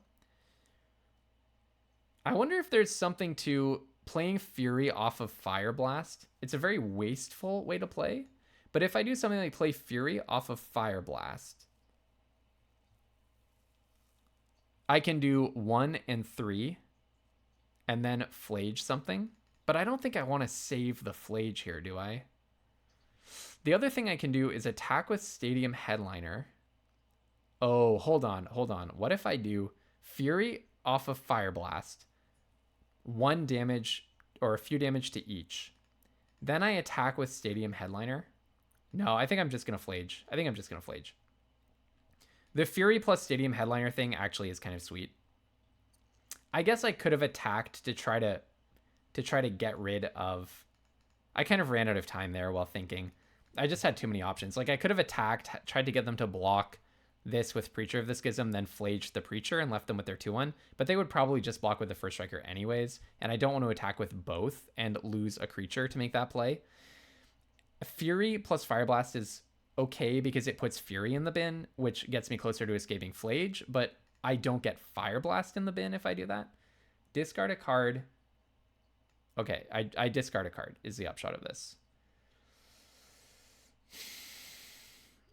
I wonder if there's something to playing Fury off of Fire Blast. It's a very wasteful way to play. But if I do something like play Fury off of Fire Blast, I can do 1 and 3 and then Flage something. But I don't think I want to save the Flage here, do I? The other thing I can do is attack with Stadium Headliner. Oh, hold on. What if I do Fury off of Fire Blast, 1 damage or a few damage to each. Then I attack with Stadium Headliner. No, I think I'm just going to Flage. The Fury plus Stadium Headliner thing actually is kind of sweet. I guess I could have attacked to try to get rid of... I kind of ran out of time there while thinking. I just had too many options. Like I could have attacked, tried to get them to block this with Preacher of the Schism, then Flage the Preacher and left them with their 2/1, but they would probably just block with the First Striker anyways, and I don't want to attack with both and lose a creature to make that play. Fury plus Fire Blast is okay because it puts Fury in the bin, which gets me closer to escaping Flage, but I don't get Fire Blast in the bin if I do that. Discard a card. Okay, I discard a card is the upshot of this.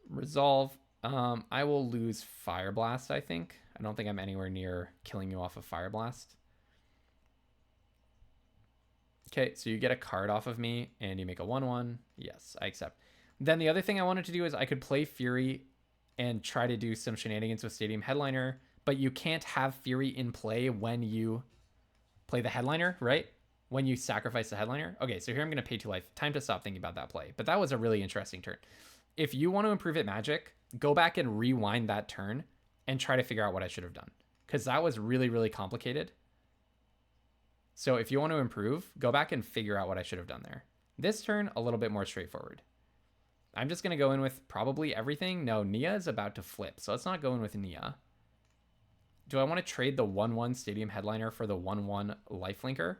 Resolve. I will lose Fire Blast, I think. I don't think I'm anywhere near killing you off of Fire Blast. Okay, so you get a card off of me, and you make a 1/1. Yes, I accept. Then the other thing I wanted to do is I could play Fury and try to do some shenanigans with Stadium Headliner, but you can't have Fury in play when you play the Headliner, right? When you sacrifice the Headliner. Okay, so here I'm going to pay 2 life. Time to stop thinking about that play. But that was a really interesting turn. If you want to improve at Magic, go back and rewind that turn and try to figure out what I should have done. Because that was really, really complicated. So if you want to improve, go back and figure out what I should have done there. This turn, a little bit more straightforward. I'm just going to go in with probably everything. No, Nia is about to flip, so let's not go in with Nia. Do I want to trade the 1/1 Stadium Headliner for the 1/1 Lifelinker?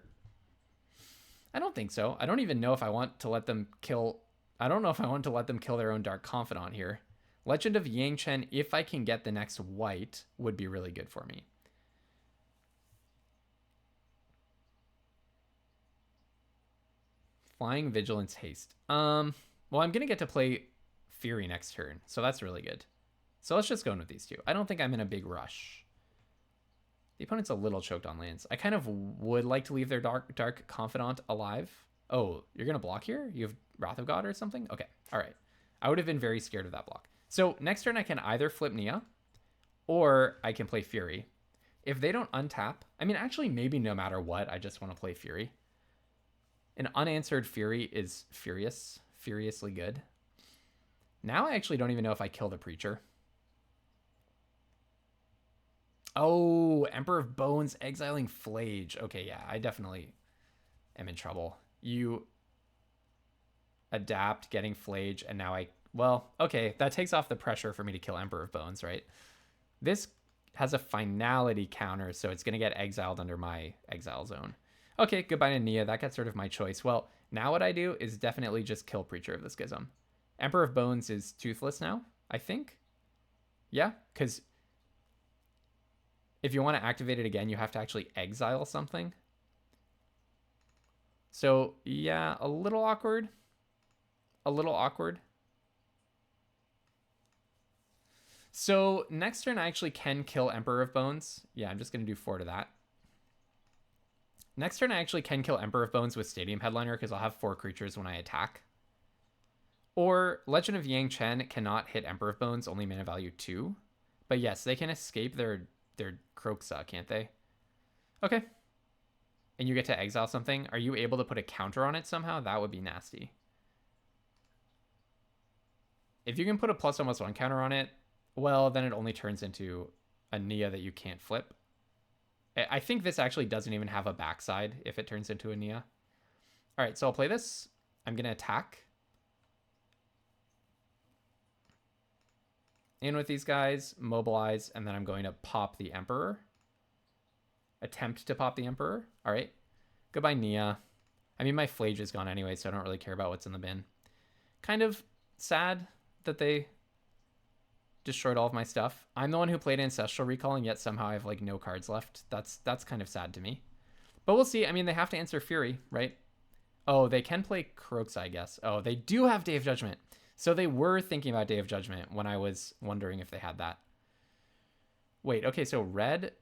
I don't think so. I don't even know if I want to let them kill... I don't know if I want to let them kill their own Dark Confidant here. Legend of Yang Chen, if I can get the next white, would be really good for me. Flying Vigilance Haste. Well, I'm going to get to play Fury next turn, so that's really good. So let's just go in with these two. I don't think I'm in a big rush. The opponent's a little choked on lands. I kind of would like to leave their Dark Confidant alive. Oh, you're going to block here? You have Wrath of God or something? Okay, all right. I would have been very scared of that block. So next turn I can either flip Nia or I can play Fury. If they don't untap, I mean, actually maybe no matter what, I just want to play Fury. An unanswered Fury is furiously good. Now I actually don't even know if I kill the Preacher. Oh, Emperor of Bones exiling Flage. Okay, yeah, I definitely am in trouble. You adapt getting Flage, and now I Well, okay, that takes off the pressure for me to kill Emperor of Bones, right? This has a finality counter, so it's going to get exiled under my exile zone. Okay, goodbye to Nia. That gets rid of my choice. Well, now what I do is definitely just kill Preacher of the Schism. Emperor of Bones is toothless now, I think. Yeah, because if you want to activate it again, you have to actually exile something. So, yeah, a little awkward. A little awkward. So, next turn I actually can kill Emperor of Bones. Yeah, I'm just going to do 4 to that. Next turn I actually can kill Emperor of Bones with Stadium Headliner because I'll have 4 creatures when I attack. Or Legend of Yang Chen cannot hit Emperor of Bones, only mana value 2. But yes, they can escape their Kroxa, can't they? Okay. And you get to exile something. Are you able to put a counter on it somehow? That would be nasty. If you can put a +1/+1 counter on it, well, then it only turns into a Nia that you can't flip. I think this actually doesn't even have a backside if it turns into a Nia. All right, so I'll play this. I'm going to attack. In with these guys, mobilize, and then I'm going to pop the Emperor. Attempt to pop the Emperor. All right. Goodbye, Nia. I mean, my Flage is gone anyway, so I don't really care about what's in the bin. Kind of sad that they destroyed all of my stuff. I'm the one who played Ancestral Recall, and yet somehow I have like no cards left. That's kind of sad to me. But we'll see. I mean, they have to answer Fury, right? Oh, they can play Kroxa, I guess. Oh, they do have Day of Judgment. So they were thinking about Day of Judgment when I was wondering if they had that. Wait, okay, so red.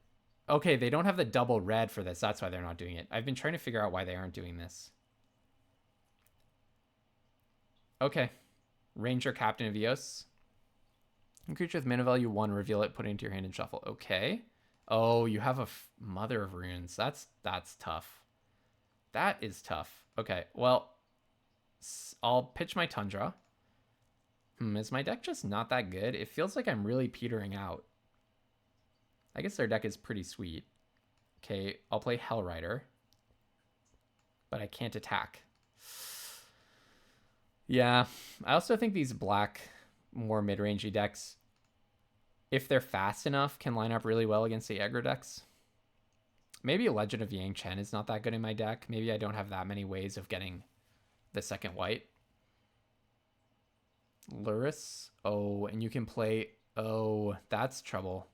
Okay, they don't have the double red for this. That's why they're not doing it. I've been trying to figure out why they aren't doing this. Okay. Ranger, Captain of Eos. Creature with mana value 1, reveal it, put it into your hand and shuffle. Okay. Oh, you have a Mother of Runes. That's tough. That is tough. Okay, well, I'll pitch my Tundra. Is my deck just not that good? It feels like I'm really petering out. I guess their deck is pretty sweet. Okay, I'll play Hellrider. But I can't attack. Yeah, I also think these black, more mid-rangey decks, if they're fast enough, can line up really well against the aggro decks. Maybe Legend of Yang Chen is not that good in my deck. Maybe I don't have that many ways of getting the second white. Luris. Oh, and you can play... Oh, that's trouble.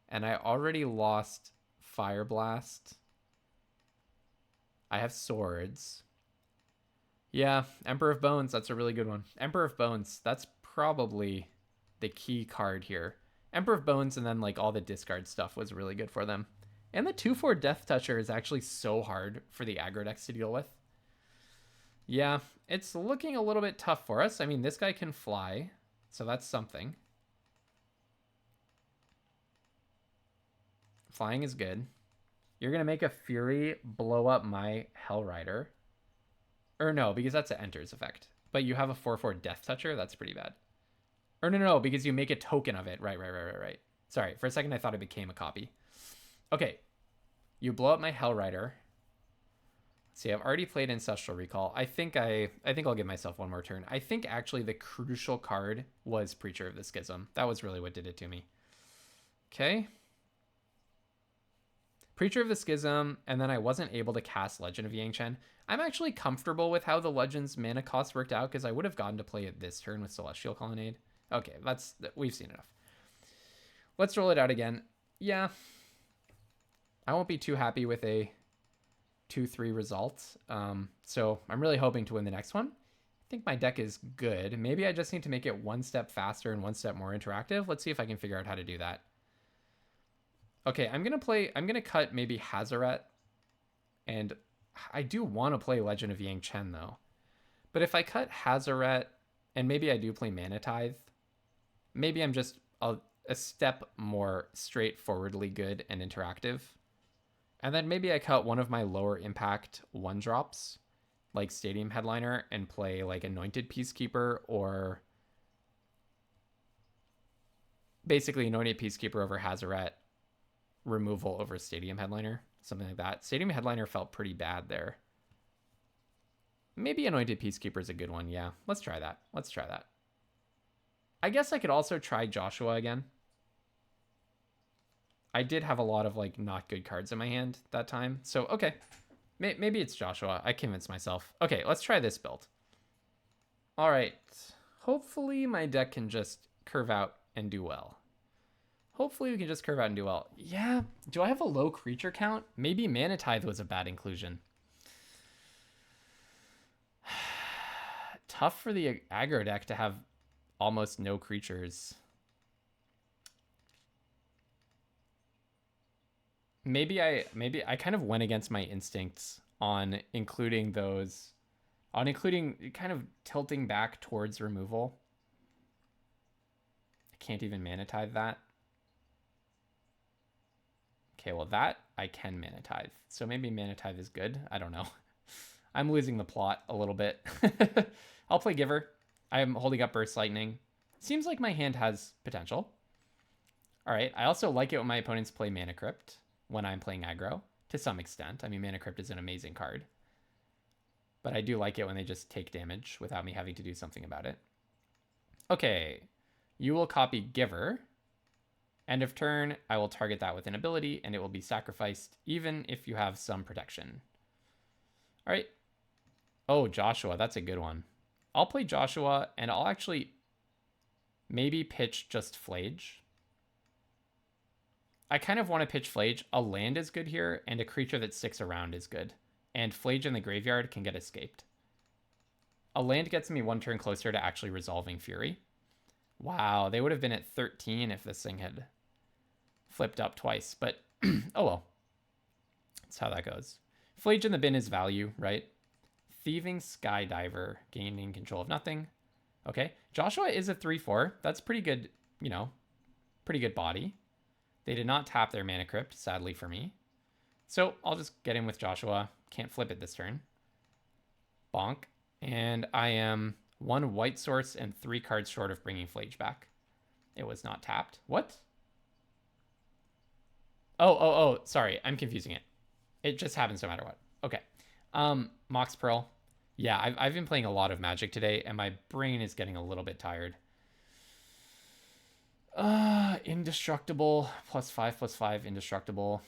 And I already lost Fire Blast. I have swords. Yeah, Emperor of Bones. That's a really good one. Emperor of Bones. That's probably the key card here. Emperor of Bones and then like all the discard stuff was really good for them. And the 2/4 Death Toucher is actually so hard for the aggro decks to deal with. Yeah, it's looking a little bit tough for us. I mean, this guy can fly, so that's something. Flying is good. You're going to make a Fury blow up my Hellrider. Or no, because that's an enters effect. But you have a 4/4 Death Toucher. That's pretty bad. Or no, because you make a token of it. Right. Sorry, for a second I thought it became a copy. Okay, you blow up my Hellrider. See, I've already played Ancestral Recall. I think I'll give myself one more turn. I think actually the crucial card was Preacher of the Schism. That was really what did it to me. Okay. Preacher of the Schism, and then I wasn't able to cast Legend of Yang Chen. I'm actually comfortable with how the Legend's mana cost worked out because I would have gotten to play it this turn with Celestial Colonnade. Okay, we've seen enough. Let's roll it out again. Yeah. I won't be too happy with a 2-3 result. So I'm really hoping to win the next one. I think my deck is good. Maybe I just need to make it one step faster and one step more interactive. Let's see if I can figure out how to do that. Okay, I'm going to cut maybe Hazaret. And I do want to play Legend of Yang Chen though. But if I cut Hazaret and maybe I do play Mana Tithe, maybe I'm just a step more straightforwardly good and interactive. And then maybe I cut one of my lower impact 1-drops, like Stadium Headliner, and play like Anointed Peacekeeper or basically Anointed Peacekeeper over Hazaret, removal over Stadium Headliner, something like that. Stadium Headliner felt pretty bad there. Maybe Anointed Peacekeeper is a good one. Yeah, let's try that. I guess I could also try Joshua again. I did have a lot of like not good cards in my hand that time. So, okay. Maybe it's Joshua. I convinced myself. Okay, let's try this build. All right. Hopefully my deck can just curve out and do well. Hopefully we can just curve out and do well. Yeah. Do I have a low creature count? Maybe Mana Tithe was a bad inclusion. Tough for the aggro deck to have almost no creatures. Maybe I kind of went against my instincts on including those, on including kind of tilting back towards removal. I can't even Mana Tithe that. Okay, well that I can Mana Tithe. So maybe Mana Tithe is good. I don't know. I'm losing the plot a little bit. I'll play Giver. I'm holding up Burst Lightning. Seems like my hand has potential. All right, I also like it when my opponents play Mana Crypt when I'm playing aggro, to some extent. I mean, Mana Crypt is an amazing card. But I do like it when they just take damage without me having to do something about it. Okay, you will copy Giver. End of turn, I will target that with an ability, and it will be sacrificed even if you have some protection. All right. Oh, Joshua, that's a good one. I'll play Joshua, and I'll actually maybe pitch just Flage. I kind of want to pitch Flage. A land is good here, and a creature that sticks around is good. And Flage in the graveyard can get escaped. A land gets me one turn closer to actually resolving Fury. Wow, they would have been at 13 if this thing had flipped up twice. But, oh well. That's how that goes. Flage in the bin is value, right? Thieving Skydiver, gaining control of nothing. Okay, Joshua is a 3/4. That's pretty good, you know, pretty good body. They did not tap their Mana Crypt, sadly for me. So I'll just get in with Joshua. Can't flip it this turn. Bonk. And I am 1 white source and 3 cards short of bringing Flage back. It was not tapped. What? Oh, sorry. I'm confusing it. It just happens no matter what. Okay. Mox Pearl. Yeah, I've been playing a lot of Magic today, and my brain is getting a little bit tired. Indestructible, +5/+5, indestructible.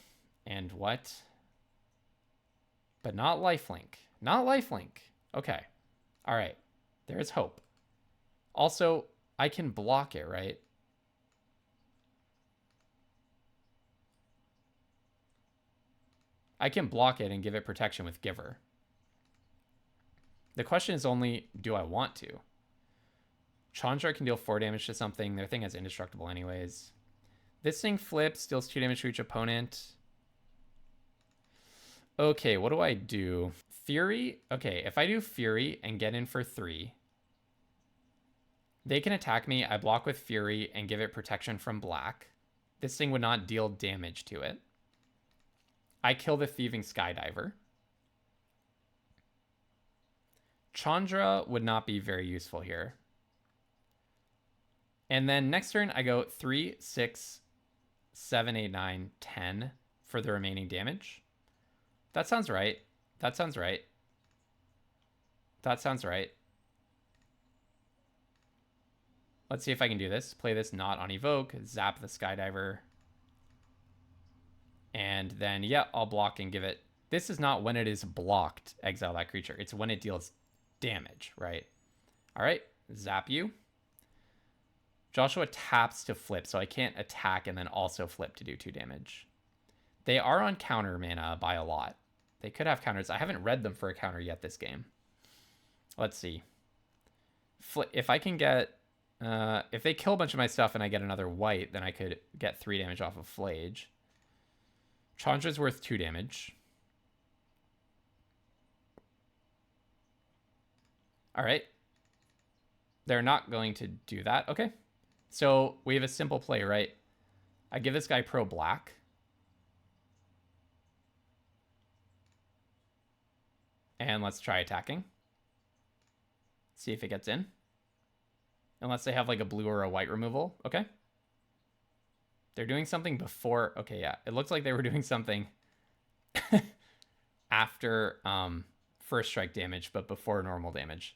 And what? But not lifelink. Not lifelink. Okay. All right. There is hope. Also, I can block it, right? I can block it and give it protection with Giver. The question is only, do I want to? Chandra can deal 4 damage to something. Their thing is indestructible anyways. This thing flips, deals 2 damage to each opponent. Okay, what do I do? Fury? Okay, if I do Fury and get in for 3, they can attack me. I block with Fury and give it protection from black. This thing would not deal damage to it. I kill the Thieving Skydiver. Chandra would not be very useful here. And then next turn, I go 3, 6, 7, 8, 9, 10 for the remaining damage. That sounds right. That sounds right. That sounds right. Let's see if I can do this. Play this not on Evoke, zap the Skydiver. And then, yeah, I'll block and give it... This is not when it is blocked, exile that creature. It's when it deals damage, right? All right, zap you. Joshua taps to flip, so I can't attack and then also flip to do 2 damage. They are on counter mana by a lot. They could have counters. I haven't read them for a counter yet this game. Let's see. If I can get... if they kill a bunch of my stuff and I get another white, then I could get 3 damage off of Flage. Chandra's worth 2 damage. All right. They're not going to do that. Okay. So we have a simple play, right? I give this guy pro black. And let's try attacking. See if it gets in. Unless they have like a blue or a white removal. Okay. They're doing something before. Okay, yeah. It looks like they were doing something after first strike damage, but before normal damage.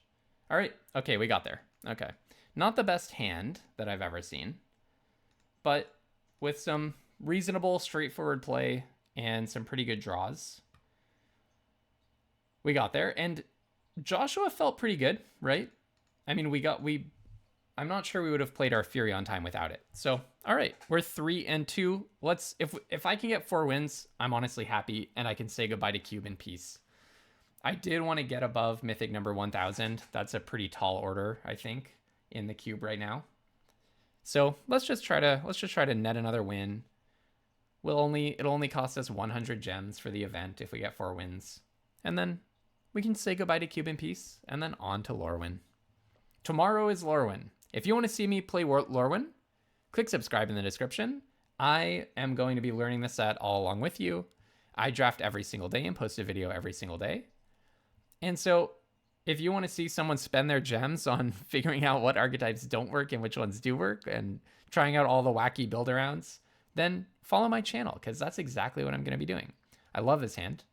All right. Okay, we got there. Okay. Not the best hand that I've ever seen, but with some reasonable, straightforward play and some pretty good draws, we got there. And Joshua felt pretty good, right? I mean, I'm not sure we would have played our Fury on time without it. So, all right, we're 3-2. If I can get 4 wins, I'm honestly happy, and I can say goodbye to Cube in peace. I did want to get above Mythic number 1000. That's a pretty tall order, I think, in the Cube right now. So let's just try to net another win. It'll only cost us 100 gems for the event if we get 4 wins, and then we can say goodbye to Cube in peace, and then on to Lorwyn. Tomorrow is Lorwyn. If you want to see me play Lorwyn, click subscribe in the description. I am going to be learning the set all along with you. I draft every single day and post a video every single day. And so if you want to see someone spend their gems on figuring out what archetypes don't work and which ones do work and trying out all the wacky build arounds, then follow my channel, because that's exactly what I'm going to be doing. I love this hand.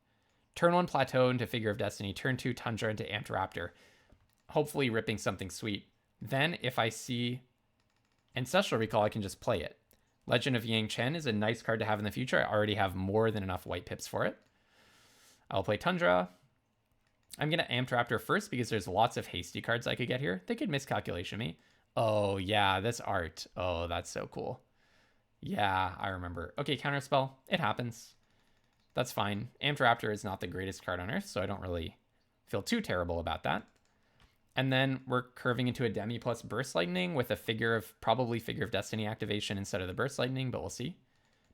Turn 1 Plateau into Figure of Destiny. Turn 2 Tundra into Amped Raptor. Hopefully ripping something sweet. Then if I see Ancestral Recall, I can just play it. Legend of Yang Chen is a nice card to have in the future. I already have more than enough white pips for it. I'll play Tundra. I'm going to Amped Raptor first because there's lots of hasty cards I could get here. They could miscalculation me. Oh, yeah, this art. Oh, that's so cool. Yeah, I remember. Okay, Counterspell. It happens. That's fine. Amped Raptor is not the greatest card on Earth, so I don't really feel too terrible about that. And then we're curving into a Demi plus Burst Lightning with a probably Figure of Destiny activation instead of the Burst Lightning, but we'll see.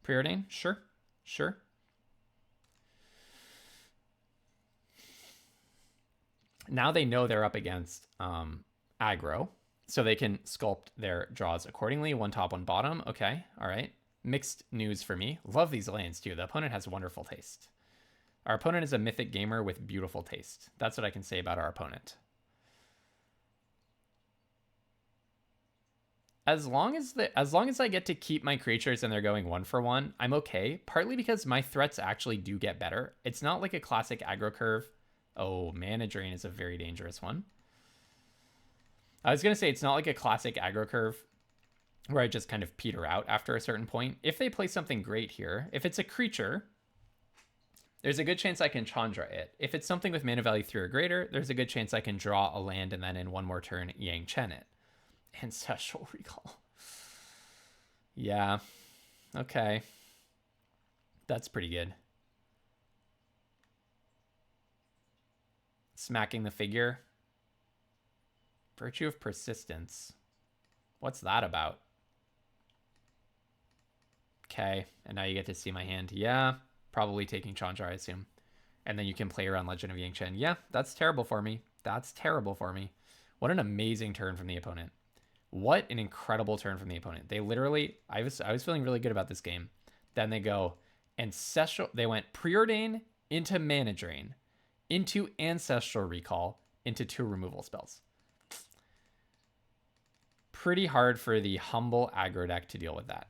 Preordain? Sure. Sure. Now they know they're up against aggro, so they can sculpt their draws accordingly. 1 top, 1 bottom. Okay, all right. Mixed news for me. Love these lands too. The opponent has wonderful taste. Our opponent is a Mythic gamer with beautiful taste. That's what I can say about our opponent. As long as I get to keep my creatures and they're going 1 for 1, I'm okay. Partly because my threats actually do get better. It's not like a classic aggro curve. Oh, Mana Drain is a very dangerous one. I was going to say it's not like a classic aggro curve where I just kind of peter out after a certain point. If they play something great here, if it's a creature, there's a good chance I can Chandra it. If it's something with mana value 3 or greater, there's a good chance I can draw a land and then in 1 more turn Yang Chen it. Ancestral Recall. Yeah. Okay. That's pretty good. Smacking the figure. Virtue of Persistence. What's that about? Okay, and now you get to see my hand. Yeah, probably taking Chandra, I assume. And then you can play around Legend of Yang Chen. Yeah, that's terrible for me. That's terrible for me. What an amazing turn from the opponent. What an incredible turn from the opponent. They literally, I was feeling really good about this game. Then they go Ancestral, they went Preordain into Mana Drain, into Ancestral Recall, into 2 removal spells. Pretty hard for the humble aggro deck to deal with that.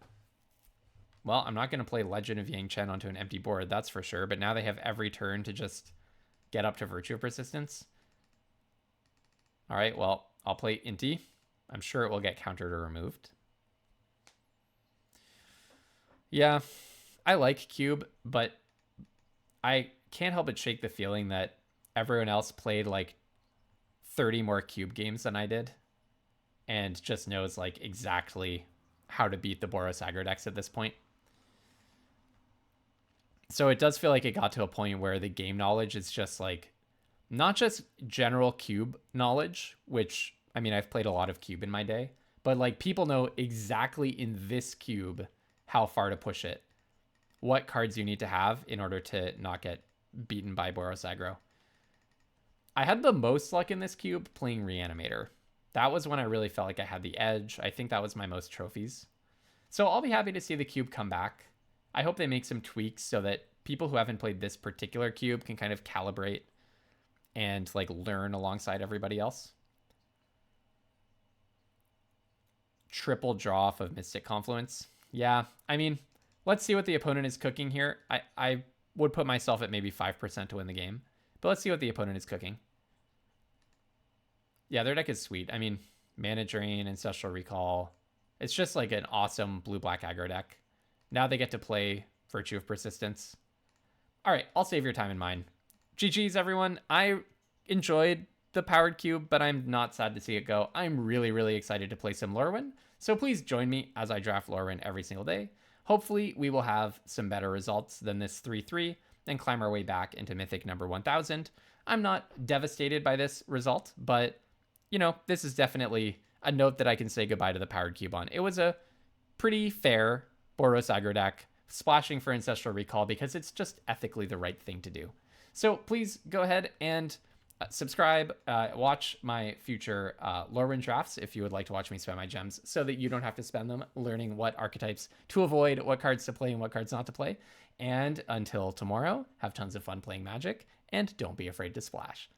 Well, I'm not going to play Legend of Yang Chen onto an empty board, that's for sure. But now they have every turn to just get up to Virtue of Persistence. All right, well, I'll play Inti. I'm sure it will get countered or removed. Yeah, I like Cube, but I can't help but shake the feeling that everyone else played like 30 more Cube games than I did and just knows like exactly how to beat the Boros aggro decks at this point. So it does feel like it got to a point where the game knowledge is just like not just general Cube knowledge, which I mean, I've played a lot of Cube in my day, but like people know exactly in this Cube how far to push it, what cards you need to have in order to not get beaten by Boros aggro. I had the most luck in this Cube playing Reanimator. That was when I really felt like I had the edge. I think that was my most trophies. So I'll be happy to see the Cube come back. I hope they make some tweaks so that people who haven't played this particular Cube can kind of calibrate and like learn alongside everybody else. Triple draw off of Mystic Confluence. Yeah, I mean, let's see what the opponent is cooking here. I would put myself at maybe 5% to win the game, but let's see what the opponent is cooking. Yeah, their deck is sweet. I mean, Mana Drain, Ancestral Recall. It's just like an awesome blue-black aggro deck. Now they get to play Virtue of Persistence. All right, I'll save your time and mine. GG's, everyone. I enjoyed the Powered Cube, but I'm not sad to see it go. I'm really, really excited to play some Lorwyn. So please join me as I draft Lorwyn every single day. Hopefully, we will have some better results than this 3-3 and climb our way back into Mythic number 1000. I'm not devastated by this result, but, you know, this is definitely a note that I can say goodbye to the Powered Cube on. It was a pretty fair Boros aggro deck, splashing for Ancestral Recall because it's just ethically the right thing to do. So please go ahead and subscribe, watch my future Lorwyn drafts if you would like to watch me spend my gems so that you don't have to spend them learning what archetypes to avoid, what cards to play and what cards not to play. And until tomorrow, have tons of fun playing Magic and don't be afraid to splash.